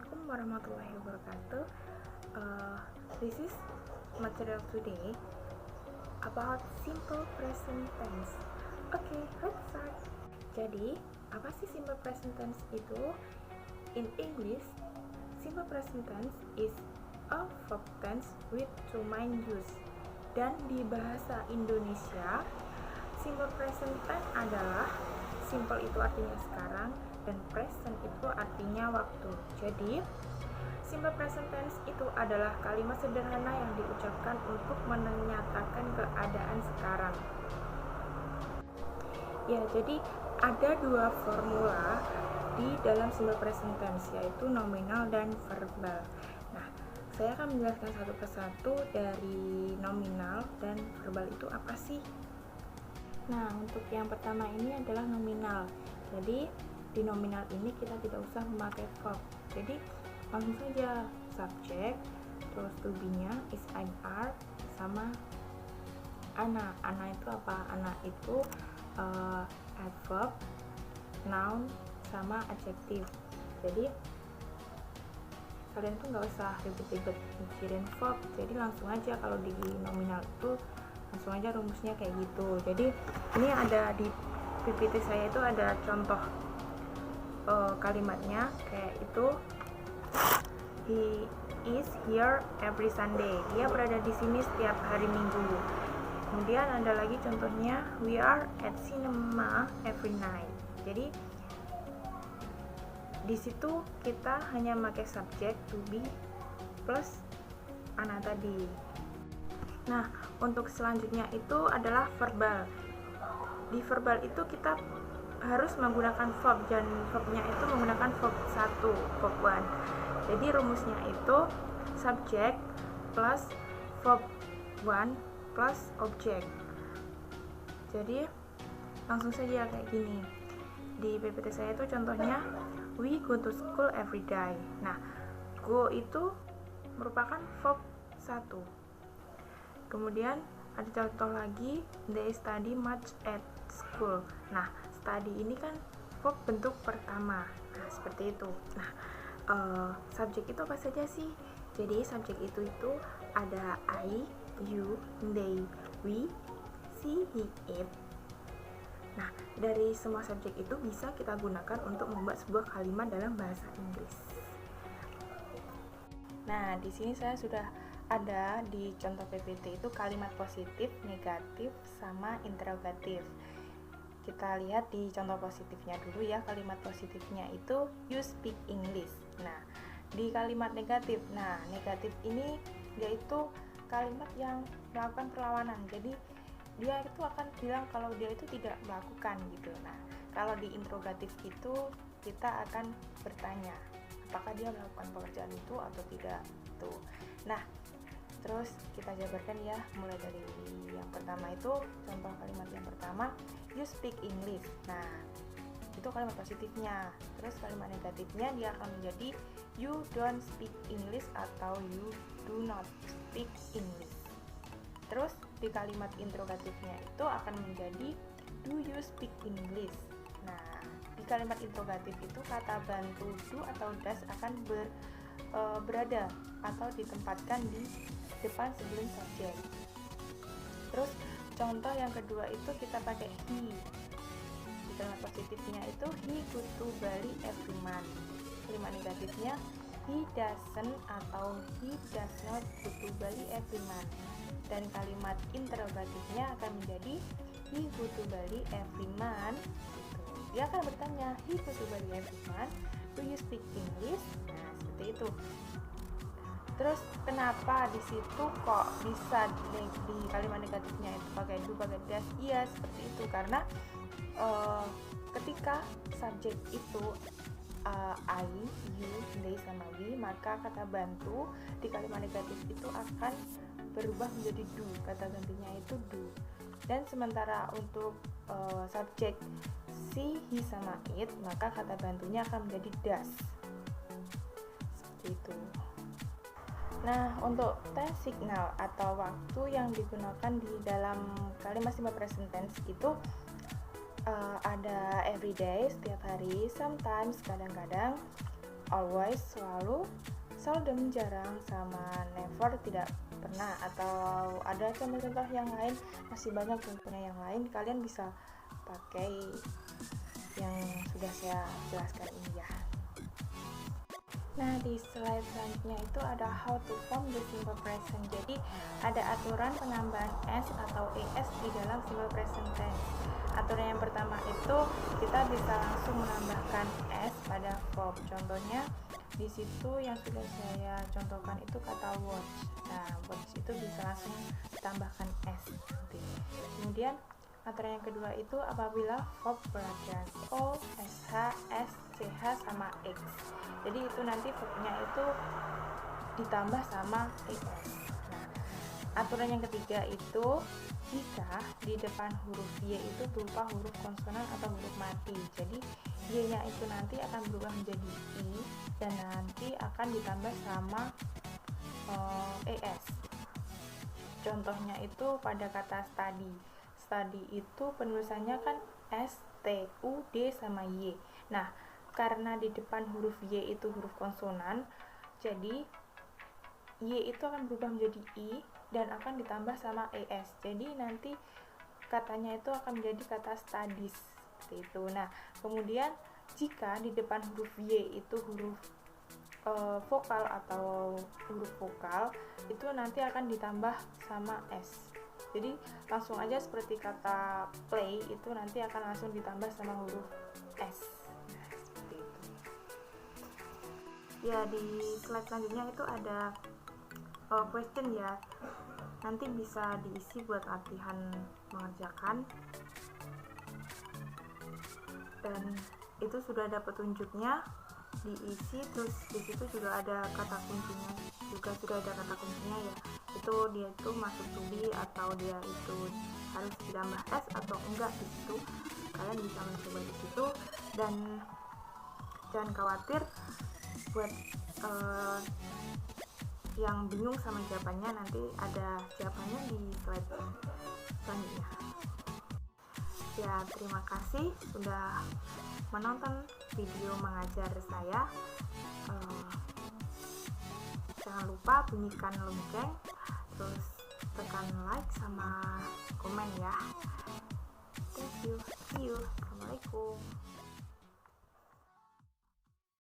Assalamualaikum warahmatullahi wabarakatuh. This is material today about simple present tense. Okay, let's start. Jadi, apa sih simple present tense itu? In English, simple present tense is a verb tense with two main use. Dan di bahasa Indonesia, simple present tense adalah simple itu artinya sekarang dan present itu artinya waktu. Jadi, simple present tense itu adalah kalimat sederhana yang diucapkan untuk menyatakan keadaan sekarang. Ya, jadi ada dua formula di dalam simple present tense, yaitu nominal dan verbal. Nah, saya akan menjelaskan satu persatu dari nominal dan verbal itu apa sih. Nah, untuk yang pertama ini adalah nominal. Jadi, di nominal ini kita tidak usah memakai verb. Jadi, langsung saja subjek, terus to be-nya is, I'm, are, sama ana. Ana itu apa? Ana itu adverb, noun, sama adjective. Jadi, kalian tuh nggak usah ribet-ribet mikirin verb. Jadi, langsung aja kalau di nominal itu langsung aja rumusnya kayak gitu. Jadi, ini ada di PPT saya itu ada contoh kalimatnya kayak itu. He is here every Sunday. Dia berada di sini setiap hari Minggu. Kemudian ada lagi contohnya, we are at cinema every night. Jadi di situ kita hanya pakai subjek to be plus ana tadi. Nah, untuk selanjutnya itu adalah verbal. Di verbal itu kita harus menggunakan verb, dan verbnya itu menggunakan verb 1, verb 1. Jadi rumusnya itu subject plus verb 1 plus object. Jadi langsung saja kayak gini. Di PPT saya itu contohnya, we go to school every day. Nah, go itu merupakan verb 1. Kemudian ada contoh lagi, they study much at school. Nah, study ini kan verb bentuk pertama. Nah, seperti itu. Nah, subjek itu apa saja sih? Jadi subjek itu ada I, you, they, we, she, he, it. Nah, dari semua subjek itu bisa kita gunakan untuk membuat sebuah kalimat dalam bahasa Inggris. Nah, di sini saya sudah ada di contoh PPT itu kalimat positif, negatif, sama interrogatif. Kita lihat di contoh positifnya dulu ya. Kalimat positifnya itu you speak English. Nah, di kalimat negatif, negatif ini yaitu kalimat yang melakukan perlawanan. Jadi dia itu akan bilang kalau dia itu tidak melakukan gitu. Nah, kalau di interrogatif itu kita akan bertanya apakah dia melakukan pekerjaan itu atau tidak tuh. Nah, terus kita jabarkan ya, mulai dari yang pertama itu, contoh kalimat yang pertama, you speak English. Nah, itu kalimat positifnya. Terus kalimat negatifnya dia akan menjadi you don't speak English atau you do not speak English. Terus di kalimat interrogatifnya itu akan menjadi do you speak English. Nah, di kalimat interrogatif itu kata bantu do atau does akan berada atau ditempatkan di depan sebelum subjek. Terus contoh yang kedua itu kita pakai he. Di kalimat positifnya itu he go to Bali every month. Kalimat negatifnya he doesn't atau he does not go to Bali every month. Dan kalimat interrogatifnya akan menjadi he go to Bali every month. Dia akan bertanya, he go to Bali every month, do you speak English? Nah, seperti itu. Terus kenapa di situ kok bisa di kalimat negatifnya itu pakai do, pakai does? Iya, seperti itu karena ketika subjek itu I, you, they, sama we, maka kata bantu di kalimat negatif itu akan berubah menjadi do. Kata gantinya itu do. Dan sementara untuk subjek she, he, sama it, maka kata bantunya akan menjadi does. Seperti itu. Nah, untuk time signal atau waktu yang digunakan di dalam kalimat simple present tense itu ada everyday, setiap hari, sometimes, kadang-kadang, always, selalu, seldom, jarang, sama never, tidak pernah. Atau ada contoh-contoh yang lain, masih banyak contohnya yang lain, kalian bisa pakai yang sudah saya jelaskan ini ya. Nah, di slide selanjutnya itu ada how to form the simple present. Jadi ada aturan penambahan s atau es di dalam simple present tense. Aturan yang pertama itu kita bisa langsung menambahkan s pada verb. Contohnya di situ yang sudah saya contohkan itu kata watch. Nah, watch itu bisa langsung ditambahkan s nanti. Kemudian aturan yang kedua itu apabila verb berakhir o, sh, s, ch sama x. Jadi itu nanti verbnya itu ditambah sama es. Nah, aturan yang ketiga itu jika di depan huruf y itu berupa huruf konsonan atau huruf mati. Jadi y-nya itu nanti akan berubah menjadi i dan nanti akan ditambah sama es. Contohnya itu pada kata study. Study itu penulisannya kan s, t, u, d sama y. Nah, karena di depan huruf y itu huruf konsonan, jadi y itu akan berubah menjadi i dan akan ditambah sama es. Jadi nanti katanya itu akan menjadi kata studies seperti itu. Nah, kemudian jika di depan huruf y itu huruf vokal atau huruf vokal, itu nanti akan ditambah sama s. Jadi langsung aja seperti kata play itu nanti akan langsung ditambah sama huruf s. Ya, di slide selanjutnya itu ada question ya, nanti bisa diisi buat latihan mengerjakan, dan itu sudah ada petunjuknya, diisi. Terus di situ juga ada kata kuncinya, ya, itu dia itu masuk to be atau dia itu harus ditambah s atau enggak. Di situ kalian bisa mencoba di situ, dan jangan khawatir buat yang bingung sama jawabannya, nanti ada jawabannya di slide selanjutnya. Ya, terima kasih sudah menonton video mengajar saya. Jangan lupa bunyikan lonceng, terus tekan like sama komen ya. Thank you, see you, assalamualaikum.